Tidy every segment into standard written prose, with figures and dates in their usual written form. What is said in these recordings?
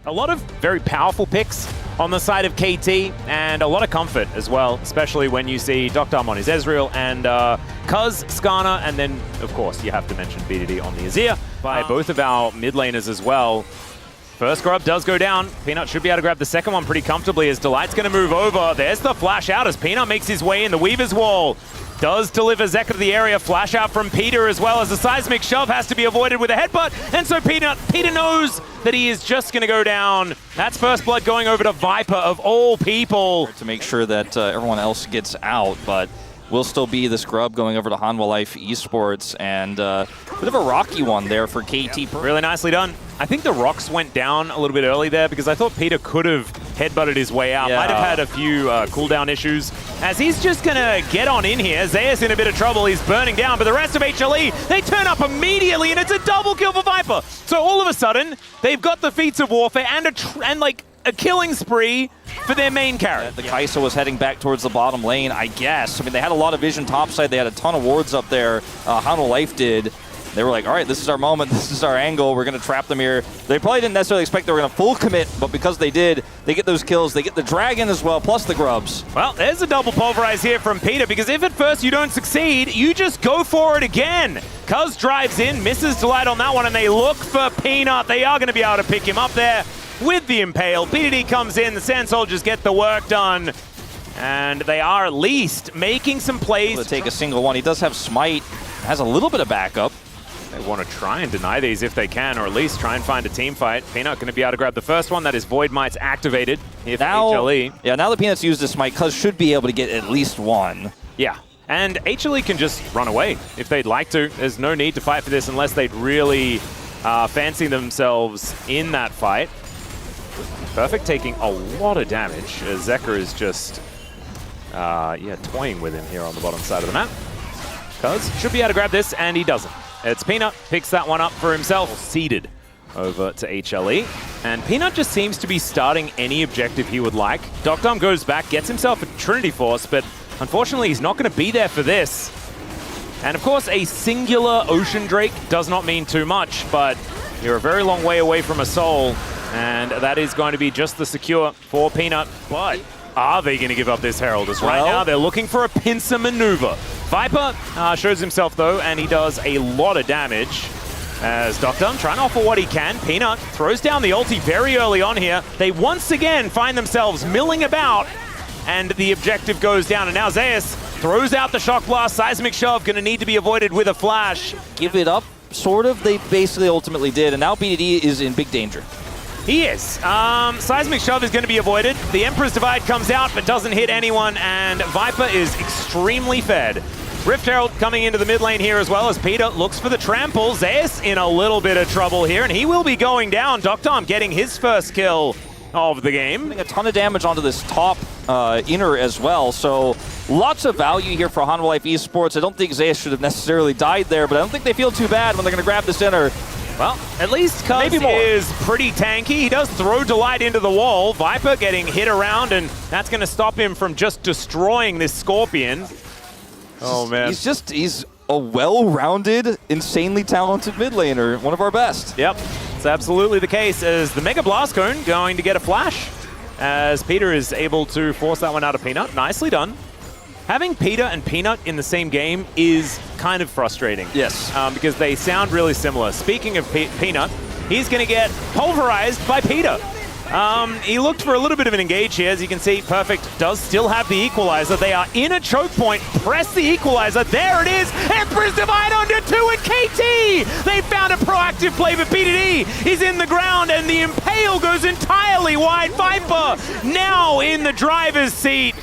A lot of very powerful picks on the side of KT, and a lot of comfort as well, especially when you see Dr. on his Ezreal and Cuz, Skarner, and then, of course, you have to mention BDD on the Azir by both of our mid laners as well. First grub does go down. Peanut should be able to grab the second one pretty comfortably as Delight's going to move over. There's the flash out as Peanut makes his way in. The Weaver's Wall does deliver Zeka to the area. Flash out from Peter as well as the seismic shove has to be avoided with a headbutt. And so Peter knows that he is just going to go down. That's first blood going over to Viper of all people. To make sure that everyone else gets out, but will still be this grub going over to Hanwha Life Esports, and a bit of a rocky one there for KT. Really nicely done. I think the rocks went down a little bit early there because I thought Peter could have headbutted his way out. Yeah. Might have had a few cooldown issues. As he's just going to get on in here. Zeus in a bit of trouble. He's burning down, but the rest of HLE, they turn up immediately, and it's a double kill for Viper. So all of a sudden, they've got the feats of warfare and like a killing spree for their main character. The Kai'Sa was heading back towards the bottom lane, I guess. I mean, they had a lot of vision topside. They had a ton of wards up there. Hanwha Life did. They were like, all right, this is our moment. This is our angle. We're going to trap them here. They probably didn't necessarily expect they were going to full commit, but because they did, they get those kills. They get the dragon as well, plus the grubs. Well, there's a double pulverize here from Peter, because if at first you don't succeed, you just go for it again. Cuz drives in, misses Delight on that one, and they look for Peanut. They are going to be able to pick him up there with the Impale. BDD comes in, the Sand Soldiers get the work done, and they are at least making some plays. To take a single one. He does have Smite, has a little bit of backup. They want to try and deny these if they can, or at least try and find a team fight. Peanut going to be able to grab the first one. That is Void Might's activated if HLE. Yeah, now that Peanut's used this Smite, Cuz should be able to get at least one. Yeah, and HLE can just run away if they'd like to. There's no need to fight for this unless they'd really fancy themselves in that fight. Perfect taking a lot of damage as Zeka is just toying with him here on the bottom side of the map. Cuz should be able to grab this, and he doesn't. It's Peanut, picks that one up for himself, seeded over to HLE. And Peanut just seems to be starting any objective he would like. Doctom goes back, gets himself a Trinity Force, but unfortunately he's not going to be there for this. And of course, a singular Ocean Drake does not mean too much, but you're a very long way away from a soul, and that is going to be just the secure for Peanut. But are they going to give up this Herald? As right now, they're looking for a pincer maneuver. Viper shows himself, though, and he does a lot of damage. As Doctum trying to offer what he can. Peanut throws down the ulti very early on here. They once again find themselves milling about, and the objective goes down. And now Zeus throws out the Shock Blast. Seismic Shove going to need to be avoided with a flash. Give it up, sort of. They basically ultimately did, and now BDD is in big danger. He is. Seismic Shove is going to be avoided. The Emperor's Divide comes out but doesn't hit anyone, and Viper is extremely fed. Rift Herald coming into the mid lane here as well as Peter looks for the trample. Zeus in a little bit of trouble here, and he will be going down. Doctom getting his first kill of the game. A ton of damage onto this top inner as well, so lots of value here for Hanwha Life Esports. I don't think Zeus should have necessarily died there, but I don't think they feel too bad when they're going to grab this inner. Well, at least Cuz is pretty tanky. He does throw Delight into the wall. Viper getting hit around, and that's going to stop him from just destroying this Scorpion. Oh, man. He's a well-rounded, insanely talented mid laner. One of our best. Yep, it's absolutely the case. As the Mega Blast Cone going to get a flash, as Peter is able to force that one out of Peanut. Nicely done. Having Peter and Peanut in the same game is kind of frustrating. Yes. Because they sound really similar. Speaking of Peanut, he's going to get pulverized by Peter. He looked for a little bit of an engage here. As you can see, Perfect does still have the equalizer. They are in a choke point. Press the equalizer. There it is. Emperor's Divide onto 2 and KT. They found a proactive play, but BDD is in the ground, and the Impale goes entirely wide. Viper now in the driver's seat,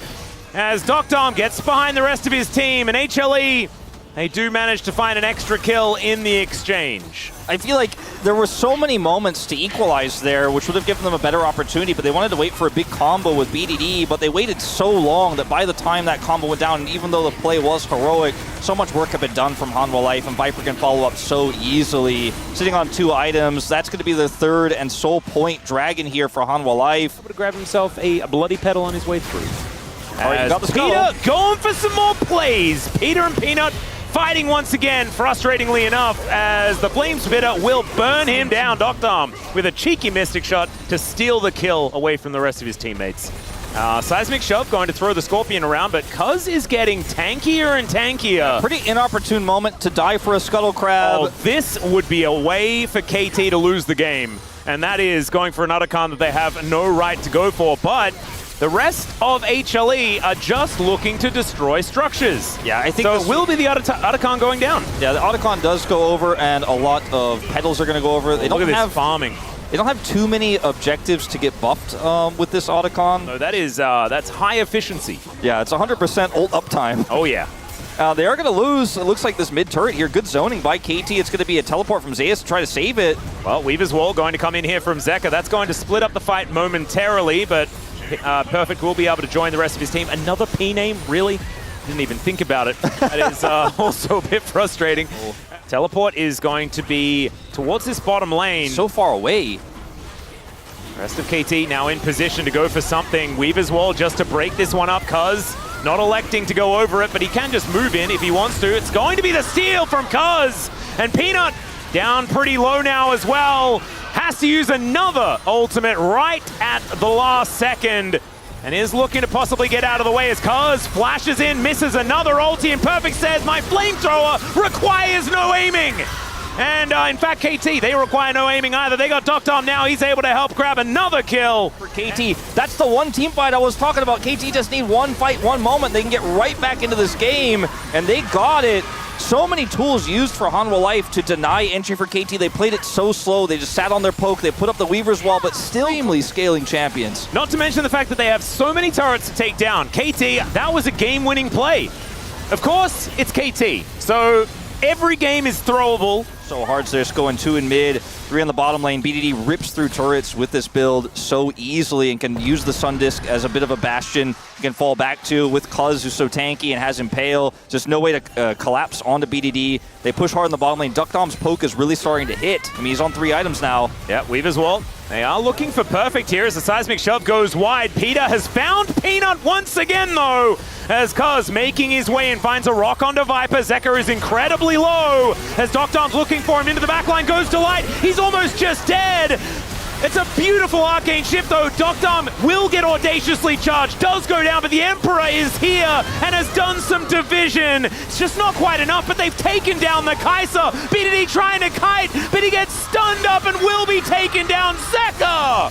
as Doctom gets behind the rest of his team, and HLE, they do manage to find an extra kill in the exchange. I feel like there were so many moments to equalize there, which would have given them a better opportunity, but they wanted to wait for a big combo with BDD, but they waited so long that by the time that combo went down, and even though the play was heroic, so much work had been done from Hanwha Life, and Viper can follow up so easily. Sitting on 2 items, that's going to be the third and sole point dragon here for Hanwha Life. Able to grab himself a bloody pedal on his way through. All right, got the Peter going for some more plays. Peter and Peanut fighting once again, frustratingly enough, as the Flame Spitter will burn him down. Doctom with a cheeky Mystic Shot to steal the kill away from the rest of his teammates. Seismic Shove going to throw the Scorpion around, but Cuz is getting tankier and tankier. Pretty inopportune moment to die for a Scuttle Crab. Oh, this would be a way for KT to lose the game, and that is going for an Otacon that they have no right to go for, but the rest of HLE are just looking to destroy structures. Yeah, I think so. It will be the Otacon going down. Yeah, the Otacon does go over, and a lot of Petals are going to go over. They Look don't at have this farming. They don't have too many objectives to get buffed with this Otacon. No, that is that's high efficiency. Yeah, it's 100% ult uptime. Oh yeah. They are going to lose. It looks like this mid turret here. Good zoning by KT. It's going to be a teleport from Zeus to try to save it. Well, Weaver's Wall going to come in here from Zeka. That's going to split up the fight momentarily, but Perfect will be able to join the rest of his team. Another P name, really? Didn't even think about it. That is also a bit frustrating. Teleport is going to be towards this bottom lane. So far away. Rest of KT now in position to go for something. Weaver's Wall just to break this one up, Cuz not electing to go over it, but he can just move in if he wants to. It's going to be the steal from Cuz, and Peanut down pretty low now as well. Has to use another ultimate right at the last second, and is looking to possibly get out of the way as Cuz flashes in, misses another ulti, and Perfect says, my flamethrower requires no aiming. And in fact, KT, they require no aiming either. They got Doctom now. He's able to help grab another kill. For KT, that's the one team fight I was talking about. KT just need one fight, one moment. They can get right back into this game, and they got it. So many tools used for Hanwha Life to deny entry for KT. They played it so slow. They just sat on their poke. They put up the Weaver's Wall, but still extremely scaling champions. Not to mention the fact that they have so many turrets to take down. KT, that was a game-winning play. Of course, it's KT. So every game is throwable. So hard, so they're just going 2 in mid, 3 on the bottom lane. BDD rips through turrets with this build so easily and can use the Sun Disc as a bit of a bastion. He can fall back to with Cuz, who's so tanky and has Impale. Just no way to collapse onto BDD. They push hard in the bottom lane. Duckdom's poke is really starting to hit. I mean, he's on 3 items now. Yeah, Weaver's Wall. They are looking for Perfect here as the Seismic Shove goes wide. Peter has found Peanut once again, though, as Cuz making his way and finds a rock onto Viper. Zeka is incredibly low as Doctom's looking for him into the backline, goes to Light. He's almost just dead. It's a beautiful arcane shift, though. Doctom will get audaciously charged, does go down, but the Emperor is here and has done some division. It's just not quite enough, but they've taken down the Kai'Sa. BDD trying to kite, but he gets stunned up and will be taken down. Zeka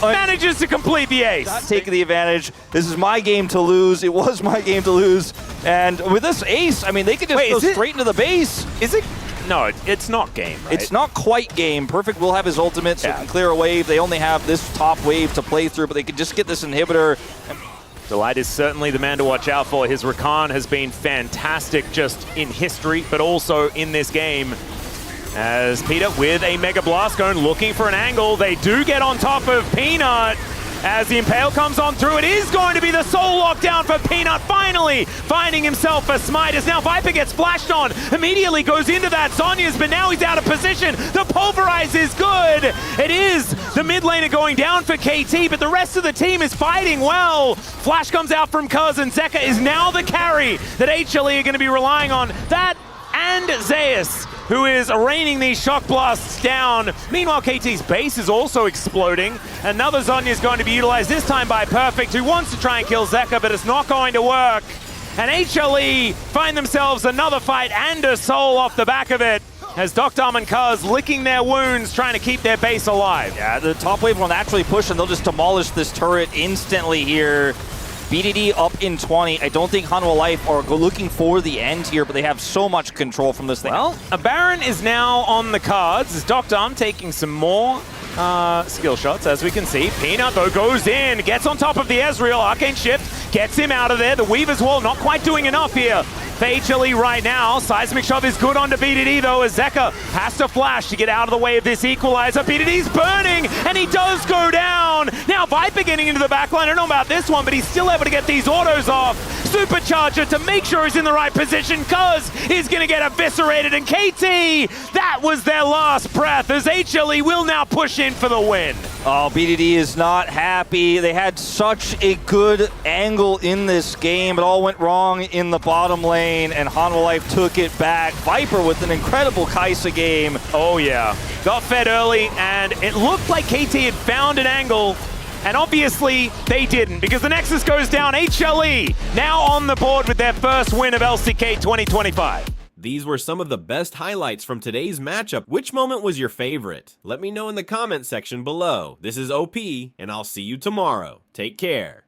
manages to complete the ace. Not taking the advantage. This is my game to lose. It was my game to lose. And with this ace, I mean, they could just go straight into the base. Is it? No, it's not game, right? It's not quite game. Perfect will have his ultimate, so he can clear a wave. They only have this top wave to play through, but they could just get this inhibitor. Delight is certainly the man to watch out for. His Rakan has been fantastic just in history, but also in this game. As Peter with a Mega Blast going looking for an angle. They do get on top of Peanut. As the Impale comes on through, it is going to be the soul lockdown for Peanut, finally finding himself a smite. As now Viper gets flashed on, immediately goes into that Zhonya's, but now he's out of position. The Pulverize is good. It is the mid laner going down for KT, but the rest of the team is fighting well. Flash comes out from Cuz, and Zeka is now the carry that HLE are going to be relying on. That and Zeus, who is raining these shock blasts down. Meanwhile, KT's base is also exploding. Another Zhonya is going to be utilized, this time by Perfect, who wants to try and kill Zeka, but it's not going to work. And HLE find themselves another fight and a soul off the back of it, as Doctom and Cuz licking their wounds, trying to keep their base alive. Yeah, the top wave will naturally push, and they'll just demolish this turret instantly here. BDD up in 20. I don't think Hanwha Life are looking for the end here, but they have so much control from this thing. Well, a Baron is now on the cards as Doctom taking some more skill shots, as we can see. Peanut, though, goes in, gets on top of the Ezreal. Arcane Shift gets him out of there. The Weaver's Wall not quite doing enough here for HLE right now. Seismic Shove is good onto BDD, though, as Zeka has to flash to get out of the way of this equalizer. BDD's burning, and he does go down. Now Viper getting into the backline. I don't know about this one, but he's still able to get these autos off. Supercharger to make sure he's in the right position. Cuz is going to get eviscerated, and KT, that was their last breath, as HLE will now push in for the win. Oh, BDD is not happy. They had such a good angle in this game. It all went wrong in the bottom lane, and Hanwha Life took it back. Viper with an incredible Kai'Sa game. Oh yeah, got fed early, and it looked like KT had found an angle, and obviously they didn't, because the Nexus goes down. HLE now on the board with their first win of LCK 2025. These were some of the best highlights from today's matchup. Which moment was your favorite? Let me know in the comment section below. This is OP, and I'll see you tomorrow. Take care.